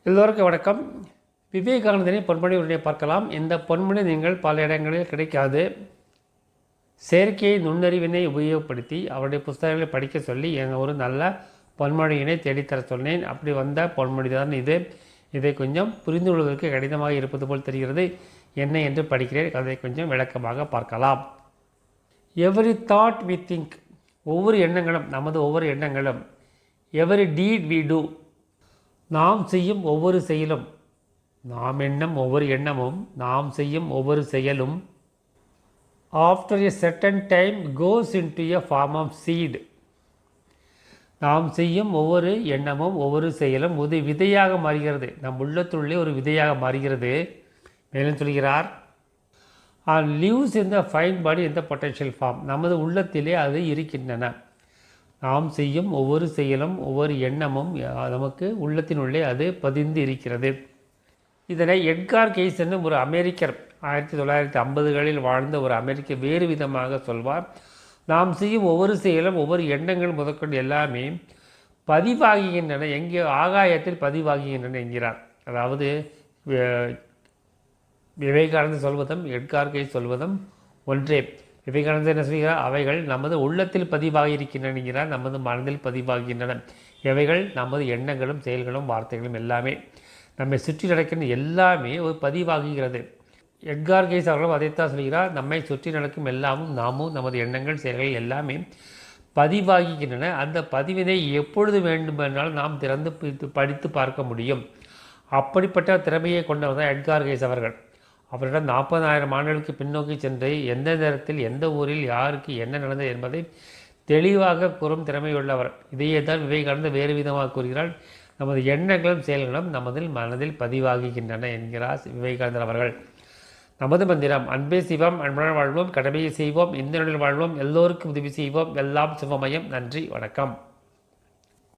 எல்லோருக்கும் வணக்கம். விவேகானந்தரின் பொன்மொழி உடனே பார்க்கலாம். இந்த பொன்மொழி நீங்கள் பல இடங்களில் கிடைக்காது. செயற்கையை நுண்ணறிவினை உபயோகப்படுத்தி அவருடைய புத்தகங்களை படிக்க சொல்லி ஒரு நல்ல பொன்மொழியினை தேடித்தர சொன்னேன். அப்படி வந்த பொன்மொழி தான் இது. இதை கொஞ்சம் புரிந்து கொள்வதற்கு கடினமாக இருப்பது போல் தெரிகிறது. என்ன என்று படிக்கிறேன். அதை கொஞ்சம் விளக்கமாக பார்க்கலாம். எவரி தாட் வி திங்க், ஒவ்வொரு எண்ணங்களும், நமது ஒவ்வொரு எண்ணங்களும். எவரி டீட் வி டூ, நாம் செய்யும் ஒவ்வொரு செயலும். நாம் எண்ணம் ஒவ்வொரு எண்ணமும், நாம் செய்யும் ஒவ்வொரு செயலும். After a certain time goes into a form of seed. நாம் செய்யும் ஒவ்வொரு எண்ணமும் ஒவ்வொரு செயலும் ஒரு விதையாக மாறுகிறது. நம் உள்ளத்துள்ளே ஒரு விதையாக மாறுகிறது. மேலும் சொல்கிறார், and lives in the fine body in the potential form. நமது உள்ளத்திலே அது இருக்கின்றன. நாம் செய்யும் ஒவ்வொரு செயலும் ஒவ்வொரு எண்ணமும் நமக்கு உள்ளத்தினுள்ளே அது பதிந்து இருக்கிறது. இதனை எட்கார் கெய்ஸ் என்னும் ஒரு அமெரிக்கர் 1950களில் வாழ்ந்த ஒரு அமெரிக்க வேறு விதமாக சொல்வார். நாம் செய்யும் ஒவ்வொரு செயலும் ஒவ்வொரு எண்ணங்கள் முதற்கொண்டு எல்லாமே பதிவாகுகின்றன, எங்கே ஆகாயத்தில் பதிவாகுகின்றன என்கிறார். அதாவது விவேகானந்தர் சொல்வதும் எட்கார் கெய்ஸ் சொல்வதும் ஒன்றே. விவேகானந்தர் என்ன சொல்கிறார்? அவைகள் நமது உள்ளத்தில் பதிவாகி இருக்கின்றன என்கிறார். நமது மனதில் பதிவாகின்றன. எவைகள்? நமது எண்ணங்களும் செயல்களும் வார்த்தைகளும் எல்லாமே நம்மை சுற்றி நடக்கின்ற எல்லாமே ஒரு பதிவாகுகிறது. எட்கார் கெய்ஸ் அவர்களும் அதைத்தான் சொல்கிறார். நம்மை சுற்றி நடக்கும் எல்லாமும் நாமும் நமது எண்ணங்கள் செயல்கள் எல்லாமே பதிவாகின்றன. அந்த பதிவினை எப்பொழுது வேண்டுமென்றாலும் நாம் திறந்து படித்து பார்க்க முடியும். அப்படிப்பட்ட திறமையை கொண்டவர் தான் எட்கார் கெய்ஸ் அவர்கள். அவரிடம் 40,000 ஆண்டுகளுக்கு பின்னோக்கி சென்று எந்த நேரத்தில் எந்த ஊரில் யாருக்கு என்ன நடந்தது என்பதை தெளிவாக கூறும் திறமையுள்ளவர். இதையே தான் விவேகானந்தர் வேறு விதமாக கூறுகிறார். நமது எண்ணங்களும் செயல்களும் நமது மனதில் பதிவாகுகின்றன என்கிறார் விவேகானந்தர் அவர்கள். நமது மந்திரம் அன்பே சிவம், அன்புடன் வாழ்வோம், கடமையை செய்வோம், இந்த நிலையில் வாழ்வோம், எல்லோருக்கும் உதவி செய்வோம், எல்லாம் சிவமயம். நன்றி, வணக்கம்.